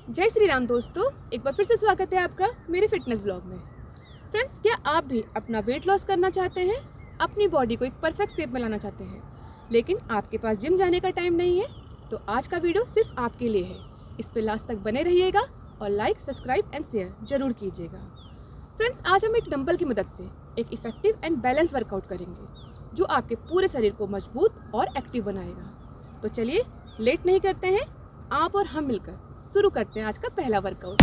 जय श्री राम दोस्तों, एक बार फिर से स्वागत है आपका मेरे फिटनेस ब्लॉग में। फ्रेंड्स, क्या आप भी अपना वेट लॉस करना चाहते हैं, अपनी बॉडी को एक परफेक्ट शेप में लाना चाहते हैं, लेकिन आपके पास जिम जाने का टाइम नहीं है? तो आज का वीडियो सिर्फ आपके लिए है। इस पर लास्ट तक बने रहिएगा और लाइक, सब्सक्राइब एंड शेयर जरूर कीजिएगा। फ्रेंड्स, आज हम एक डंबल की मदद से एक इफेक्टिव एंड बैलेंस वर्कआउट करेंगे जो आपके पूरे शरीर को मजबूत और एक्टिव बनाएगा। तो चलिए लेट नहीं करते हैं, आप और हम मिलकर शुरू करते हैं आज का पहला workout.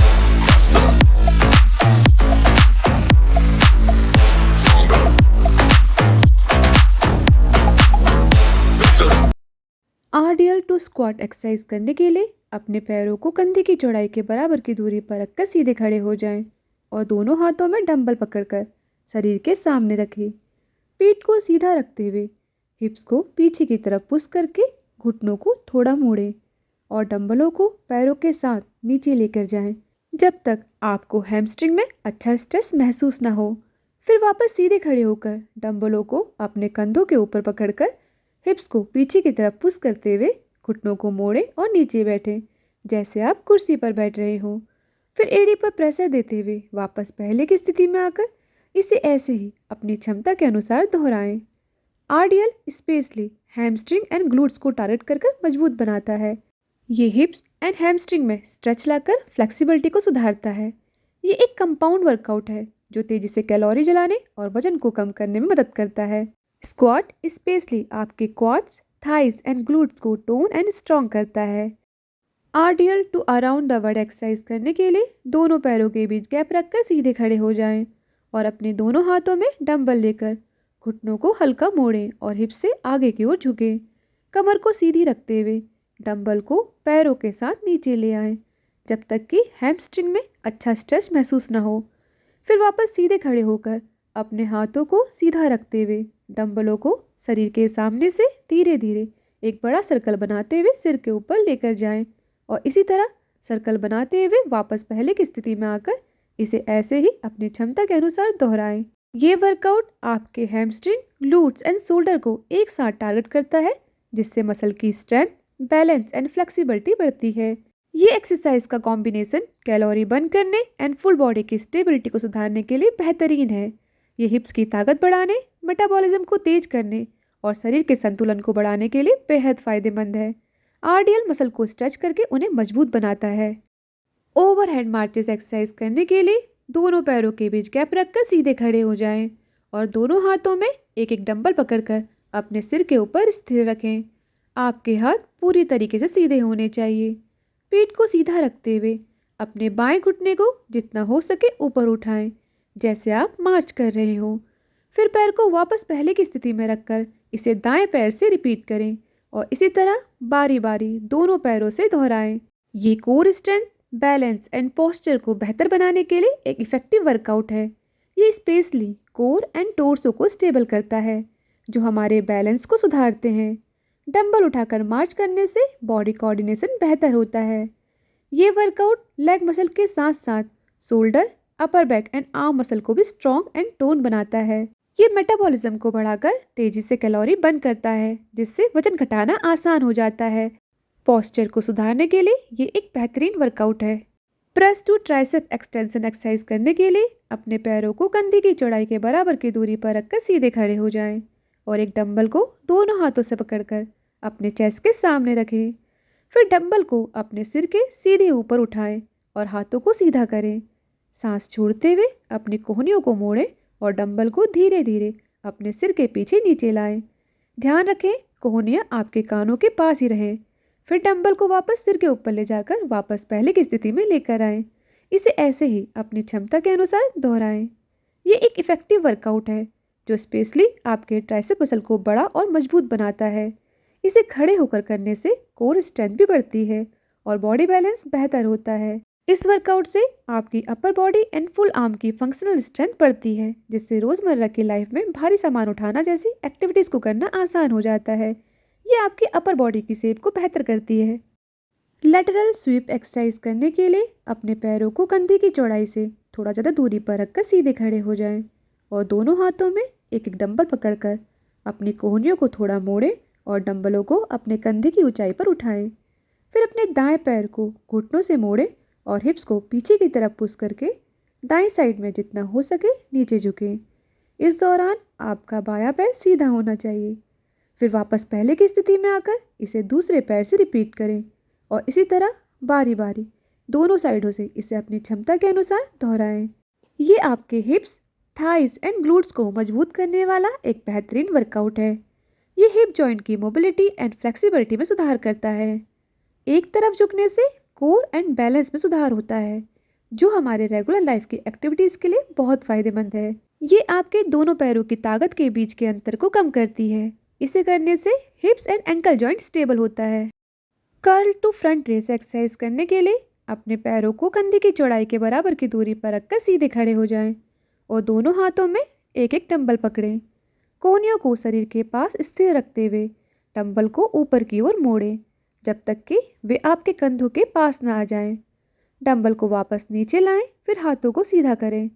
RDL to squat exercise करने के लिए अपने पैरों को कंधे की चौड़ाई के बराबर की दूरी पर रखकर सीधे खड़े हो जाएं और दोनों हाथों में डंबल पकड़कर शरीर के सामने रखें। पीठ को सीधा रखते हुए हिप्स को पीछे की तरफ पुश करके घुटनों को थोड़ा मोड़ें और डंबलों को पैरों के साथ नीचे लेकर जाएं जब तक आपको हैमस्ट्रिंग में अच्छा स्ट्रेस महसूस ना हो। फिर वापस सीधे खड़े होकर डंबलों को अपने कंधों के ऊपर पकड़कर हिप्स को पीछे की तरफ पुश करते हुए घुटनों को मोड़ें और नीचे बैठें जैसे आप कुर्सी पर बैठ रहे हो। फिर एड़ी पर प्रेशर देते हुए वापस पहले की स्थिति में आकर इसे ऐसे ही अपनी क्षमता के अनुसार दोहराएं। RDL specially hamstring and glutes को टारगेट कर मजबूत बनाता है। ये हिप्स एंड हैमस्ट्रिंग में स्ट्रेच लाकर फ्लेक्सिबिलिटी को सुधारता है। ये एक कंपाउंड वर्कआउट है जो तेजी से कैलोरी जलाने और वजन को कम करने में मदद करता है। स्क्वाट स्पेशली आपके क्वाड्स, थाइस एंड ग्लूट्स को टोन एंड स्ट्रॉन्ग करता है। RDL to around the world exercise करने के लिए दोनों पैरों के बीच गैप रखकर सीधे खड़े हो जाएं और अपने दोनों हाथों में डंबल लेकर घुटनों को हल्का मोड़ें और हिप्स से आगे की ओर झुकें। कमर को सीधी रखते हुए डंबल को पैरों के साथ नीचे ले आएं जब तक कि हैमस्ट्रिंग में अच्छा स्ट्रेच महसूस न हो। फिर वापस सीधे खड़े होकर अपने हाथों को सीधा रखते हुए डंबलों को शरीर के सामने से धीरे धीरे एक बड़ा सर्कल बनाते हुए सिर के ऊपर लेकर जाएं और इसी तरह सर्कल बनाते हुए वापस पहले की स्थिति में आकर इसे ऐसे ही अपनी क्षमता के अनुसार दोहराएं। ये वर्कआउट आपके हैमस्ट्रिंग, ग्लूट्स एंड शोल्डर को एक साथ टारगेट करता है जिससे मसल की स्ट्रेंथ, बैलेंस एंड फ्लेक्सिबिलिटी बढ़ती है। ये एक्सरसाइज का कॉम्बिनेशन कैलोरी बर्न करने एंड फुल बॉडी की स्टेबिलिटी को सुधारने के लिए बेहतरीन है। ये हिप्स की ताकत बढ़ाने, मेटाबॉलिज्म को तेज करने और शरीर के संतुलन को बढ़ाने के लिए बेहद फायदेमंद है। RDL मसल को स्ट्रेच करके उन्हें मजबूत बनाता है। ओवरहेड मार्चेस एक्सरसाइज करने के लिए दोनों पैरों के बीच गैप रखकर सीधे खड़े हो जाएं और दोनों हाथों में एक एक डंबल पकड़कर अपने सिर के ऊपर स्थिर रखें। आपके हाथ पूरी तरीके से सीधे होने चाहिए। पीठ को सीधा रखते हुए अपने बाएं घुटने को जितना हो सके ऊपर उठाएं जैसे आप मार्च कर रहे हो। फिर पैर को वापस पहले की स्थिति में रखकर इसे दाएं पैर से रिपीट करें और इसी तरह बारी बारी दोनों पैरों से दोहराएं। ये core strength, balance and posture को बेहतर बनाने के लिए एक इफेक्टिव वर्कआउट है। ये स्पेशली कोर एंड टोर्सो को स्टेबल करता है जो हमारे बैलेंस को सुधारते हैं। डंबल उठाकर मार्च करने से बॉडी कोऑर्डिनेशन बेहतर होता है। ये वर्कआउट लेग मसल के साथ साथ shoulder, upper back and arm muscle को भी स्ट्रॉन्ग एंड टोन बनाता है। ये मेटाबॉलिज्म को बढ़ाकर तेजी से कैलोरी बर्न करता है जिससे वजन घटाना आसान हो जाता है। पोस्चर को सुधारने के लिए ये एक बेहतरीन वर्कआउट है। Press to tricep extension exercise करने के लिए अपने पैरों को कंधे की चौड़ाई के बराबर की दूरी पर रखकर सीधे खड़े हो जाएं और एक डंबल को दोनों हाथों से पकड़कर अपने चेस्ट के सामने रखें। फिर डंबल को अपने सिर के सीधे ऊपर उठाएं और हाथों को सीधा करें। सांस छोड़ते हुए अपनी कोहनियों को मोड़ें और डंबल को धीरे धीरे अपने सिर के पीछे नीचे लाएं। ध्यान रखें कोहनियाँ आपके कानों के पास ही रहें। फिर डंबल को वापस सिर के ऊपर ले जाकर वापस पहले की स्थिति में लेकर आएं। इसे ऐसे ही अपनी क्षमता के अनुसार दोहराएं। ये एक इफेक्टिव वर्कआउट है जो स्पेशली आपके ट्राइसेप मसल को बड़ा और मजबूत बनाता है। इसे खड़े होकर करने से कोर स्ट्रेंथ भी बढ़ती है और बॉडी बैलेंस बेहतर होता है। इस वर्कआउट से आपकी upper body and full arm की फंक्शनल स्ट्रेंथ बढ़ती है जिससे रोजमर्रा की लाइफ में भारी सामान उठाना जैसी एक्टिविटीज को करना आसान हो जाता है। ये आपकी अपर बॉडी की शेप को बेहतर करती है। लैटरल स्वीप एक्सरसाइज करने के लिए अपने पैरों को कंधे की चौड़ाई से थोड़ा ज़्यादा दूरी पर रखकर सीधे खड़े हो जाएं और दोनों हाथों में एक एक डंबल पकड़कर अपनी कोहनियों को थोड़ा मोड़ें और डंबलों को अपने कंधे की ऊंचाई पर उठाएं। फिर अपने दाएं पैर को घुटनों से मोड़ें और हिप्स को पीछे की तरफ पुश करके दाएं साइड में जितना हो सके नीचे झुकें। इस दौरान आपका बायां पैर सीधा होना चाहिए। फिर वापस पहले की स्थिति में आकर इसे दूसरे पैर से रिपीट करें और इसी तरह बारी बारी दोनों साइडों से इसे अपनी क्षमता के अनुसार दोहराएं। ये आपके हिप्स, थाइस एंड ग्लूट्स को मजबूत करने वाला एक बेहतरीन वर्कआउट है। ये हिप जॉइंट की मोबिलिटी एंड फ्लेक्सिबिलिटी में सुधार करता है। एक तरफ झुकने से कोर एंड बैलेंस में सुधार होता है, जो हमारे रेगुलर लाइफ की एक्टिविटीज़ के लिए बहुत फ़ायदेमंद है। ये आपके दोनों पैरों की ताकत के बीच के अंतर को कम करती है। इसे करने से hips and ankle joint stable होता है। Curl to front raise exercise करने के लिए अपने पैरों को कंधे की चौड़ाई के बराबर की दूरी पर रखकर सीधे खड़े हो जाएं और दोनों हाथों में एक एक डंबल पकड़ें। कोहनियों को शरीर के पास स्थिर रखते हुए डंबल को ऊपर की ओर मोड़ें जब तक कि वे आपके कंधों के पास ना आ जाएं। डंबल को वापस नीचे लाएं, फिर हाथों को सीधा करें।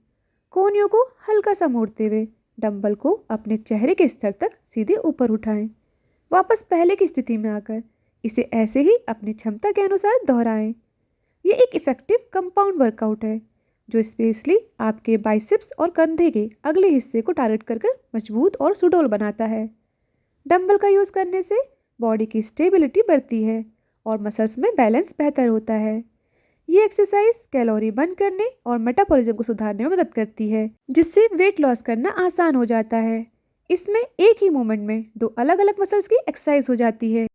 कोहनियों को हल्का सा मोड़ते हुए डंबल को अपने चेहरे के स्तर तक सीधे ऊपर उठाएं। वापस पहले की स्थिति में आकर इसे ऐसे ही अपनी क्षमता के अनुसार दोहराएं। ये एक इफ़ेक्टिव कंपाउंड वर्कआउट है जो स्पेशली आपके बाइसेप्स और कंधे के अगले हिस्से को टारगेट कर मजबूत और सुडौल बनाता है। डंबल का यूज़ करने से बॉडी की स्टेबिलिटी बढ़ती है और मसल्स में बैलेंस बेहतर होता है। ये एक्सरसाइज कैलोरी बर्न करने और मेटाबॉलिज्म को सुधारने में मदद करती है, जिससे वेट लॉस करना आसान हो जाता है। इसमें एक ही मूवमेंट में दो अलग अलग मसल्स की एक्सरसाइज हो जाती है।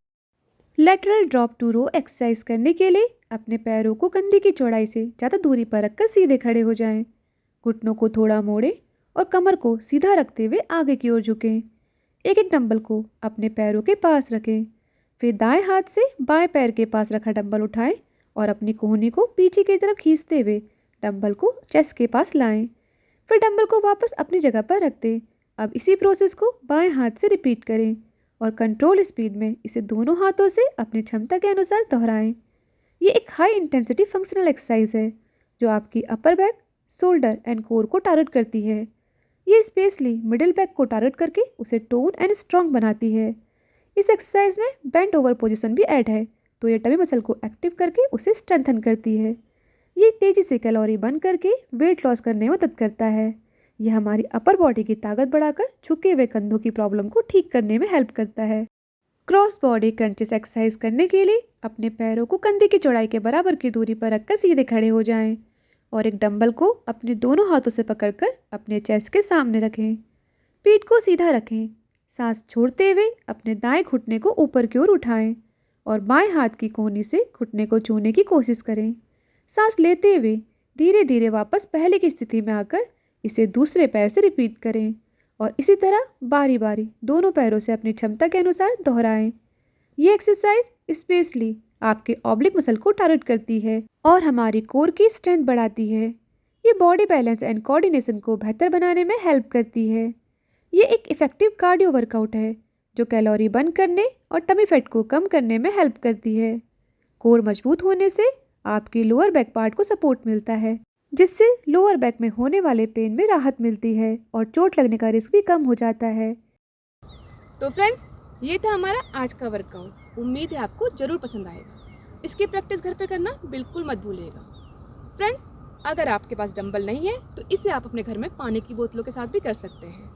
Lateral drop to row exercise करने के लिए अपने पैरों को कंधे की चौड़ाई से ज़्यादा दूरी पर रखकर सीधे खड़े हो जाएं। घुटनों को थोड़ा मोड़ें और कमर को सीधा रखते हुए आगे की ओर झुकें। एक एक डंबल को अपने पैरों के पास रखें। फिर दाएं हाथ से बाएं पैर के पास रखा डंबल उठाएं और अपनी कोहनी को पीछे की तरफ खींचते हुए डंबल को चेस्ट के पास लाएं। फिर डंबल को वापस अपनी जगह पर रख दें। अब इसी प्रोसेस को बाएं हाथ से रिपीट करें और कंट्रोल स्पीड में इसे दोनों हाथों से अपनी क्षमता के अनुसार दोहराएं। ये एक हाई इंटेंसिटी फंक्शनल एक्सरसाइज है जो आपकी upper back, shoulder and core को टारगेट करती है। ये स्पेशली मिडिल बैक को टारगेट करके उसे टोन एंड स्ट्रॉन्ग बनाती है। इस एक्सरसाइज में बेंट ओवर पोजीशन भी ऐड है, तो ये टमी मसल को एक्टिव करके उसे स्ट्रेंथन करती है। ये तेज़ी से कैलोरी बर्न करके वेट लॉस करने में मदद करता है। यह हमारी अपर बॉडी की ताकत बढ़ाकर झुके हुए कंधों की प्रॉब्लम को ठीक करने में हेल्प करता है। क्रॉस बॉडी क्रंचेस एक्सरसाइज करने के लिए अपने पैरों को कंधे की चौड़ाई के बराबर की दूरी पर रखकर सीधे खड़े हो जाएं और एक डंबल को अपने दोनों हाथों से पकड़कर अपने चेस्ट के सामने रखें। पीठ को सीधा रखें। सांस छोड़ते हुए अपने दाएं घुटने को ऊपर की ओर उठाएं और बाएं हाथ की कोहनी से घुटने को छूने की कोशिश करें। सांस लेते हुए धीरे धीरे वापस पहले की स्थिति में आकर इसे दूसरे पैर से रिपीट करें और इसी तरह बारी बारी दोनों पैरों से अपनी क्षमता के अनुसार दोहराएं। ये एक्सरसाइज स्पेशली आपके ऑब्लिक मसल को टारगेट करती है और हमारी कोर की स्ट्रेंथ बढ़ाती है। ये बॉडी बैलेंस एंड कोऑर्डिनेशन को बेहतर बनाने में हेल्प करती है। ये एक इफ़ेक्टिव कार्डियो वर्कआउट है जो कैलोरी बर्न करने और टमी फैट को कम करने में हेल्प करती है। कोर मजबूत होने से आपकी लोअर बैक पार्ट को सपोर्ट मिलता है, जिससे लोअर बैक में होने वाले पेन में राहत मिलती है और चोट लगने का रिस्क भी कम हो जाता है। तो फ्रेंड्स, ये था हमारा आज का वर्कआउट। उम्मीद है आपको ज़रूर पसंद आएगा। इसकी प्रैक्टिस घर पे करना बिल्कुल मत भूलिएगा। फ्रेंड्स, अगर आपके पास डंबल नहीं है तो इसे आप अपने घर में पानी की बोतलों के साथ भी कर सकते हैं।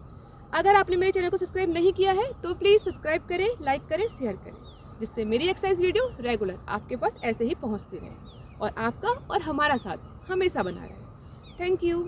अगर आपने मेरे चैनल को सब्सक्राइब नहीं किया है तो प्लीज़ सब्सक्राइब करें, लाइक करें, शेयर करें, जिससे मेरी एक्सरसाइज वीडियो रेगुलर आपके पास ऐसे ही पहुंचती रहे और आपका और हमारा साथ हमेशा बना रहे। Thank you.